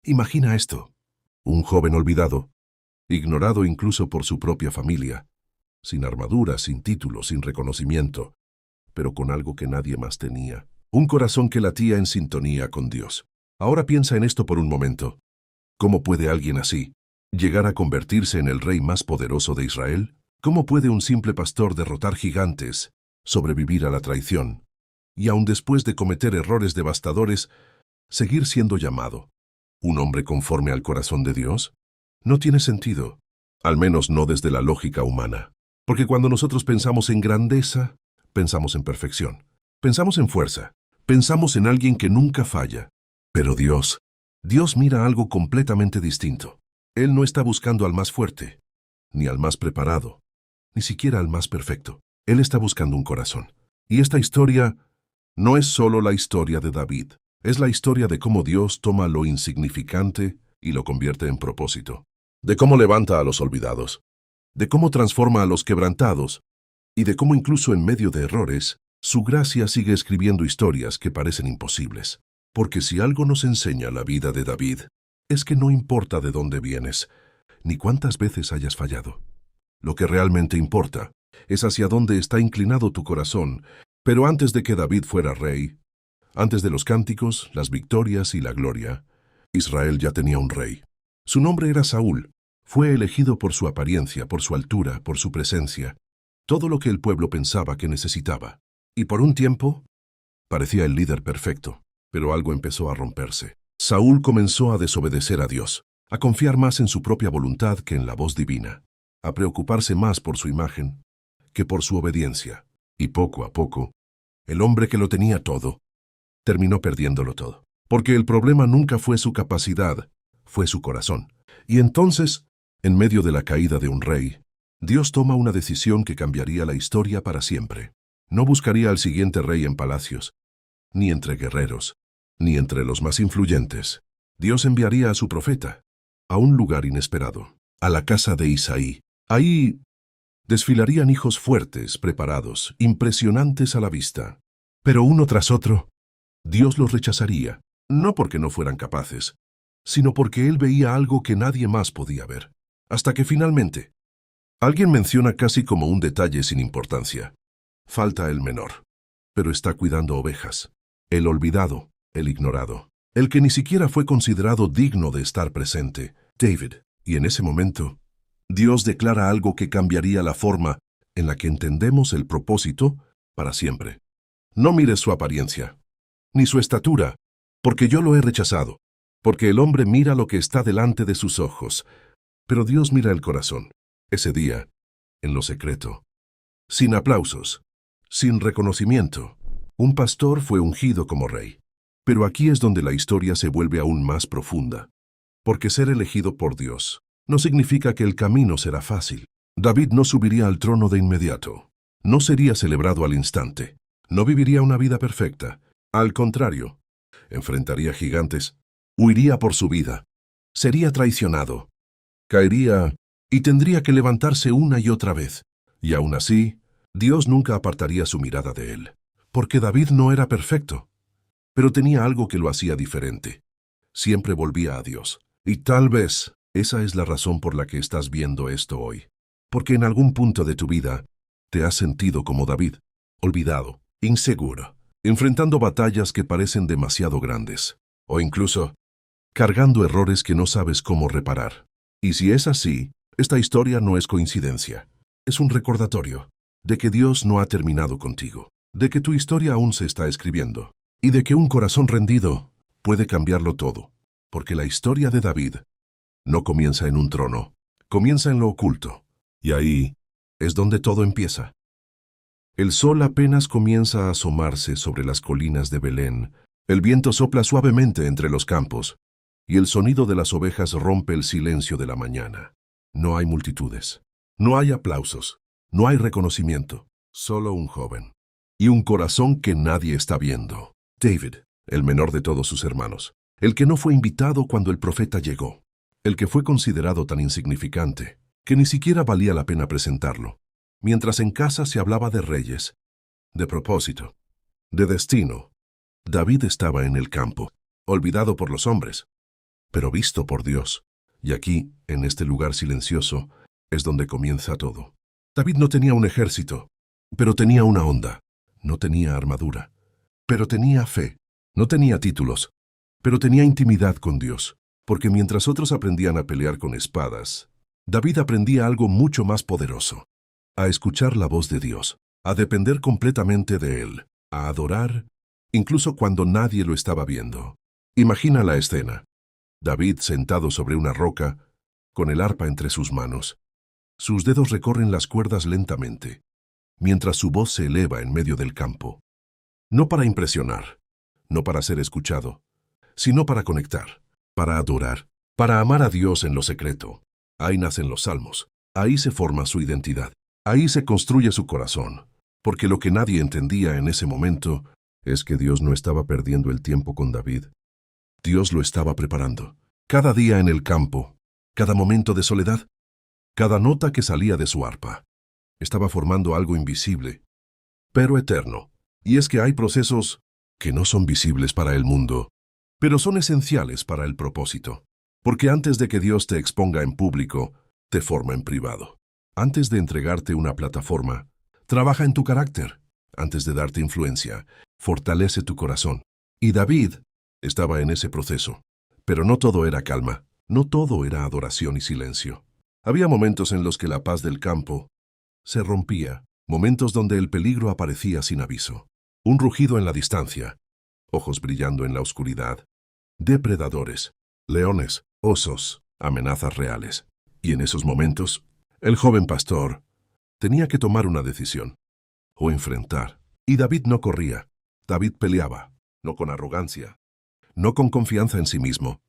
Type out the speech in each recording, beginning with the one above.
Imagina esto. Un joven olvidado, ignorado incluso por su propia familia, sin armadura, sin título, sin reconocimiento, pero con algo que nadie más tenía. Un corazón que latía en sintonía con Dios. Ahora piensa en esto por un momento. ¿Cómo puede alguien así llegar a convertirse en el rey más poderoso de Israel? ¿Cómo puede un simple pastor derrotar gigantes, sobrevivir a la traición, y aun después de cometer errores devastadores, seguir siendo llamado un hombre conforme al corazón de Dios? No tiene sentido, al menos no desde la lógica humana. Porque cuando nosotros pensamos en grandeza, pensamos en perfección, pensamos en fuerza, pensamos en alguien que nunca falla. Pero Dios mira algo completamente distinto. Él no está buscando al más fuerte, ni al más preparado, ni siquiera al más perfecto. Él está buscando un corazón. Y esta historia no es solo la historia de David, es la historia de cómo Dios toma lo insignificante y lo convierte en propósito, de cómo levanta a los olvidados, de cómo transforma a los quebrantados, y de cómo incluso en medio de errores, su gracia sigue escribiendo historias que parecen imposibles. Porque si algo nos enseña la vida de David, es que no importa de dónde vienes, ni cuántas veces hayas fallado. Lo que realmente importa es hacia dónde está inclinado tu corazón. Pero antes de que David fuera rey, antes de los cánticos, las victorias y la gloria, Israel ya tenía un rey. Su nombre era Saúl. Fue elegido por su apariencia, por su altura, por su presencia, todo lo que el pueblo pensaba que necesitaba. Y por un tiempo, parecía el líder perfecto, pero algo empezó a romperse. Saúl comenzó a desobedecer a Dios, a confiar más en su propia voluntad que en la voz divina, a preocuparse más por su imagen que por su obediencia. Y poco a poco, el hombre que lo tenía todo, terminó perdiéndolo todo. Porque el problema nunca fue su capacidad, fue su corazón. Y entonces, en medio de la caída de un rey, Dios toma una decisión que cambiaría la historia para siempre. No buscaría al siguiente rey en palacios, ni entre guerreros, ni entre los más influyentes. Dios enviaría a su profeta, a un lugar inesperado, a la casa de Isaí. Ahí desfilarían hijos fuertes, preparados, impresionantes a la vista. Pero uno tras otro, Dios los rechazaría, no porque no fueran capaces, sino porque Él veía algo que nadie más podía ver. Hasta que finalmente, alguien menciona casi como un detalle sin importancia. Falta el menor, pero está cuidando ovejas. El olvidado, el ignorado, el que ni siquiera fue considerado digno de estar presente, David. Y en ese momento, Dios declara algo que cambiaría la forma en la que entendemos el propósito para siempre. No mires su apariencia, ni su estatura, porque yo lo he rechazado, porque el hombre mira lo que está delante de sus ojos, pero Dios mira el corazón. Ese día, en lo secreto, sin aplausos, sin reconocimiento, un pastor fue ungido como rey. Pero aquí es donde la historia se vuelve aún más profunda, porque ser elegido por Dios no significa que el camino será fácil. David no subiría al trono de inmediato, no sería celebrado al instante, no viviría una vida perfecta. Al contrario, enfrentaría gigantes, huiría por su vida, sería traicionado, caería y tendría que levantarse una y otra vez. Y aún así, Dios nunca apartaría su mirada de él, porque David no era perfecto, pero tenía algo que lo hacía diferente. Siempre volvía a Dios. Y tal vez esa es la razón por la que estás viendo esto hoy. Porque en algún punto de tu vida te has sentido como David, olvidado, inseguro, enfrentando batallas que parecen demasiado grandes, o incluso cargando errores que no sabes cómo reparar. Y si es así, esta historia no es coincidencia. Es un recordatorio de que Dios no ha terminado contigo, de que tu historia aún se está escribiendo, y de que un corazón rendido puede cambiarlo todo. Porque la historia de David no comienza en un trono, comienza en lo oculto. Y ahí es donde todo empieza. El sol apenas comienza a asomarse sobre las colinas de Belén, el viento sopla suavemente entre los campos, y el sonido de las ovejas rompe el silencio de la mañana. No hay multitudes, no hay aplausos, no hay reconocimiento, solo un joven. Y un corazón que nadie está viendo. David, el menor de todos sus hermanos, el que no fue invitado cuando el profeta llegó, el que fue considerado tan insignificante que ni siquiera valía la pena presentarlo. Mientras en casa se hablaba de reyes, de propósito, de destino, David estaba en el campo, olvidado por los hombres, pero visto por Dios. Y aquí, en este lugar silencioso, es donde comienza todo. David no tenía un ejército, pero tenía una onda. No tenía armadura, pero tenía fe. No tenía títulos, pero tenía intimidad con Dios. Porque mientras otros aprendían a pelear con espadas, David aprendía algo mucho más poderoso: a escuchar la voz de Dios, a depender completamente de Él, a adorar, incluso cuando nadie lo estaba viendo. Imagina la escena. David sentado sobre una roca, con el arpa entre sus manos. Sus dedos recorren las cuerdas lentamente, mientras su voz se eleva en medio del campo. No para impresionar, no para ser escuchado, sino para conectar, para adorar, para amar a Dios en lo secreto. Ahí nacen los salmos, ahí se forma su identidad, ahí se construye su corazón, porque lo que nadie entendía en ese momento es que Dios no estaba perdiendo el tiempo con David. Dios lo estaba preparando. Cada día en el campo, cada momento de soledad, cada nota que salía de su arpa, estaba formando algo invisible, pero eterno. Y es que hay procesos que no son visibles para el mundo, pero son esenciales para el propósito. Porque antes de que Dios te exponga en público, te forma en privado. Antes de entregarte una plataforma, trabaja en tu carácter. Antes de darte influencia, fortalece tu corazón. Y David estaba en ese proceso. Pero no todo era calma, no todo era adoración y silencio. Había momentos en los que la paz del campo se rompía, momentos donde el peligro aparecía sin aviso. Un rugido en la distancia, ojos brillando en la oscuridad, depredadores, leones, osos, amenazas reales. Y en esos momentos, el joven pastor tenía que tomar una decisión, o enfrentar. Y David no corría, David peleaba, no con arrogancia, no con confianza en sí mismo,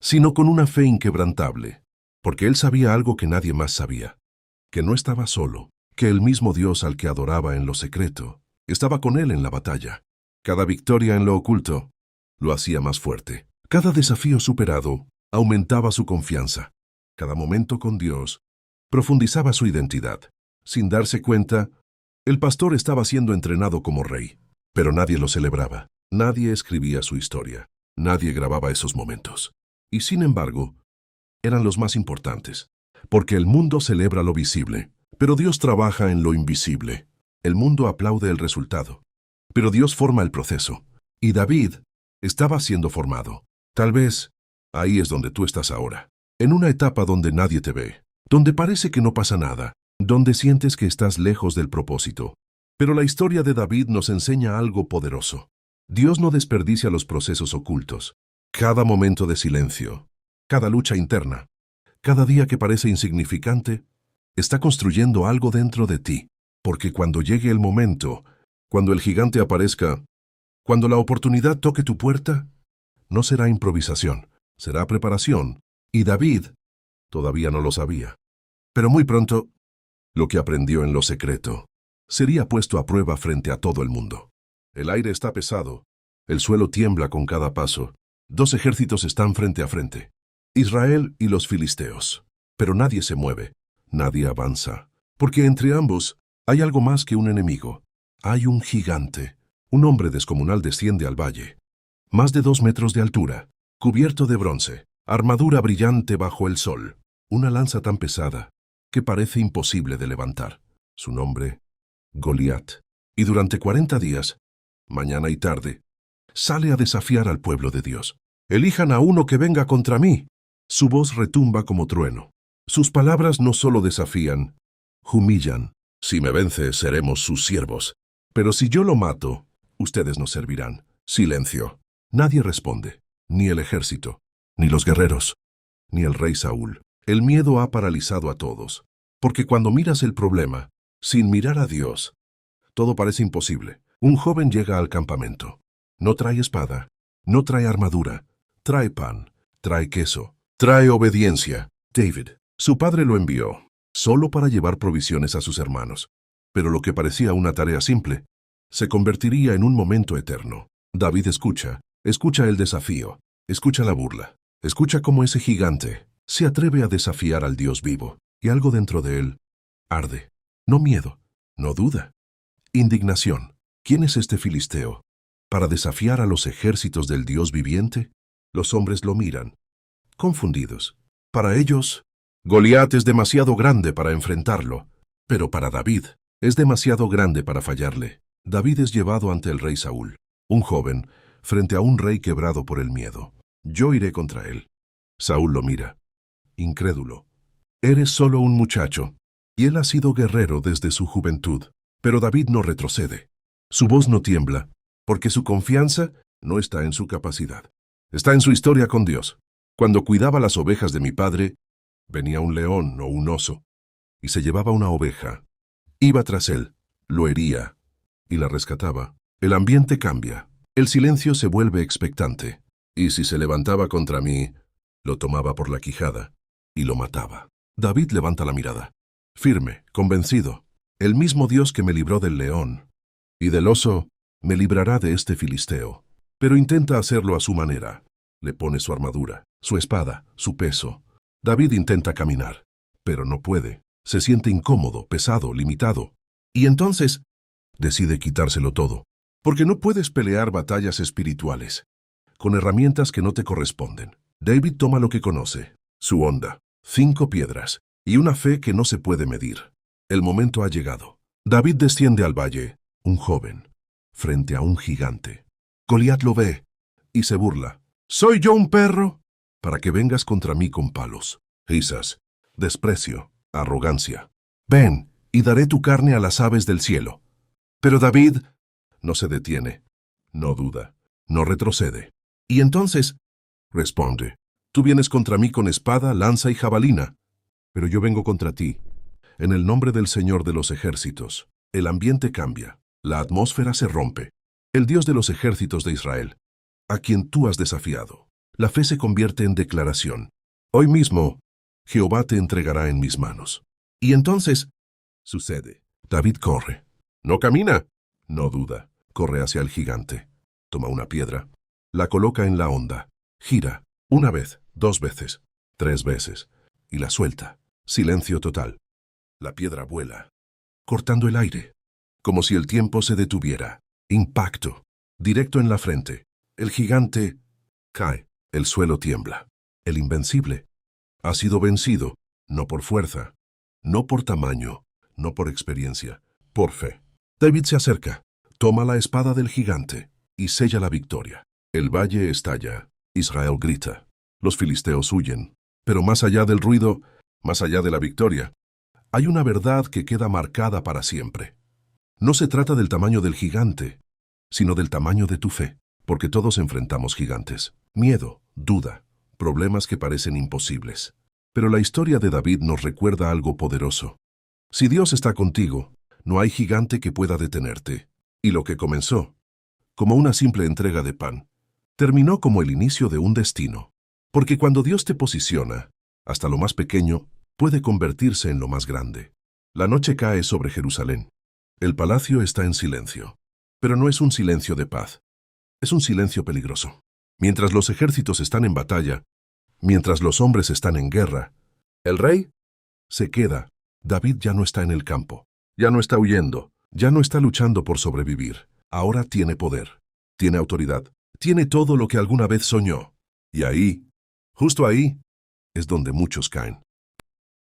sino con una fe inquebrantable, porque él sabía algo que nadie más sabía, que no estaba solo, que el mismo Dios al que adoraba en lo secreto estaba con él en la batalla. Cada victoria en lo oculto lo hacía más fuerte. Cada desafío superado aumentaba su confianza. Cada momento con Dios profundizaba su identidad. Sin darse cuenta, el pastor estaba siendo entrenado como rey, pero nadie lo celebraba. Nadie escribía su historia. Nadie grababa esos momentos. Y sin embargo, eran los más importantes, porque el mundo celebra lo visible, pero Dios trabaja en lo invisible. El mundo aplaude el resultado, pero Dios forma el proceso. Y David estaba siendo formado. Tal vez ahí es donde tú estás ahora, en una etapa donde nadie te ve, donde parece que no pasa nada, donde sientes que estás lejos del propósito. Pero la historia de David nos enseña algo poderoso. Dios no desperdicia los procesos ocultos. Cada momento de silencio, cada lucha interna, cada día que parece insignificante, está construyendo algo dentro de ti. Porque cuando llegue el momento, cuando el gigante aparezca, cuando la oportunidad toque tu puerta, no será improvisación, será preparación. Y David todavía no lo sabía. Pero muy pronto, lo que aprendió en lo secreto sería puesto a prueba frente a todo el mundo. El aire está pesado, el suelo tiembla con cada paso. Dos ejércitos están frente a frente, Israel y los filisteos. Pero nadie se mueve, nadie avanza, porque entre ambos hay algo más que un enemigo. Hay un gigante. Un hombre descomunal desciende al valle. Más de 2 metros de altura, cubierto de bronce, armadura brillante bajo el sol. Una lanza tan pesada que parece imposible de levantar. Su nombre, Goliat. Y durante 40 días, mañana y tarde, sale a desafiar al pueblo de Dios. Elijan a uno que venga contra mí. Su voz retumba como trueno. Sus palabras no solo desafían, humillan. Si me vence, seremos sus siervos. Pero si yo lo mato, ustedes nos servirán. Silencio. Nadie responde. Ni el ejército, ni los guerreros, ni el rey Saúl. El miedo ha paralizado a todos. Porque cuando miras el problema, sin mirar a Dios, todo parece imposible. Un joven llega al campamento. No trae espada, no trae armadura, trae pan, trae queso, trae obediencia. David, su padre lo envió, solo para llevar provisiones a sus hermanos. Pero lo que parecía una tarea simple, se convertiría en un momento eterno. David escucha el desafío, escucha la burla, escucha cómo ese gigante se atreve a desafiar al Dios vivo, y algo dentro de él arde. No miedo, no duda, indignación. ¿Quién es este filisteo para desafiar a los ejércitos del Dios viviente? Los hombres lo miran. confundidos. Para ellos, Goliat es demasiado grande para enfrentarlo, pero para David es demasiado grande para fallarle. David es llevado ante el rey Saúl, un joven, frente a un rey quebrado por el miedo. Yo iré contra él. Saúl lo mira, incrédulo. Eres solo un muchacho, y él ha sido guerrero desde su juventud. Pero David no retrocede. Su voz no tiembla, porque su confianza no está en su capacidad. Está en su historia con Dios. Cuando cuidaba las ovejas de mi padre, venía un león o un oso, y se llevaba una oveja. Iba tras él, lo hería, y la rescataba. El ambiente cambia. El silencio se vuelve expectante. Y si se levantaba contra mí, lo tomaba por la quijada y lo mataba. David levanta la mirada, firme, convencido. El mismo Dios que me libró del león y del oso, me librará de este filisteo. Pero intenta hacerlo a su manera. Le pone su armadura, su espada, su peso. David intenta caminar, pero no puede. Se siente incómodo, pesado, limitado. Y entonces decide quitárselo todo. Porque no puedes pelear batallas espirituales con herramientas que no te corresponden. David toma lo que conoce, su onda, 5 piedras y una fe que no se puede medir. El momento ha llegado. David desciende al valle, un joven, frente a un gigante. Goliat lo ve y se burla. ¿Soy yo un perro? Para que vengas contra mí con palos, risas, desprecio, arrogancia. Ven, y daré tu carne a las aves del cielo. Pero David no se detiene, no duda, no retrocede. Y entonces responde, tú vienes contra mí con espada, lanza y jabalina, pero yo vengo contra ti, en el nombre del Señor de los ejércitos. El ambiente cambia, la atmósfera se rompe. El Dios de los ejércitos de Israel, a quien tú has desafiado. La fe se convierte en declaración. Hoy mismo, Jehová te entregará en mis manos. Y entonces, sucede. David corre. No camina. No duda. Corre hacia el gigante. Toma una piedra. La coloca en la honda. Gira. 1 vez, 2 veces, 3 veces. Y la suelta. Silencio total. La piedra vuela, cortando el aire, como si el tiempo se detuviera. Impacto. Directo en la frente. El gigante cae. El suelo tiembla. El invencible ha sido vencido, no por fuerza, no por tamaño, no por experiencia, por fe. David se acerca, toma la espada del gigante y sella la victoria. El valle estalla. Israel grita. Los filisteos huyen. Pero más allá del ruido, más allá de la victoria, hay una verdad que queda marcada para siempre. No se trata del tamaño del gigante, sino del tamaño de tu fe, porque todos enfrentamos gigantes. Miedo, duda, problemas que parecen imposibles. Pero la historia de David nos recuerda algo poderoso. Si Dios está contigo, no hay gigante que pueda detenerte. Y lo que comenzó, como una simple entrega de pan, terminó como el inicio de un destino. Porque cuando Dios te posiciona, hasta lo más pequeño puede convertirse en lo más grande. La noche cae sobre Jerusalén. El palacio está en silencio. Pero no es un silencio de paz. Es un silencio peligroso. Mientras los ejércitos están en batalla, mientras los hombres están en guerra, el rey se queda. David ya no está en el campo. Ya no está huyendo. Ya no está luchando por sobrevivir. Ahora tiene poder. Tiene autoridad. Tiene todo lo que alguna vez soñó. Y ahí, justo ahí, es donde muchos caen.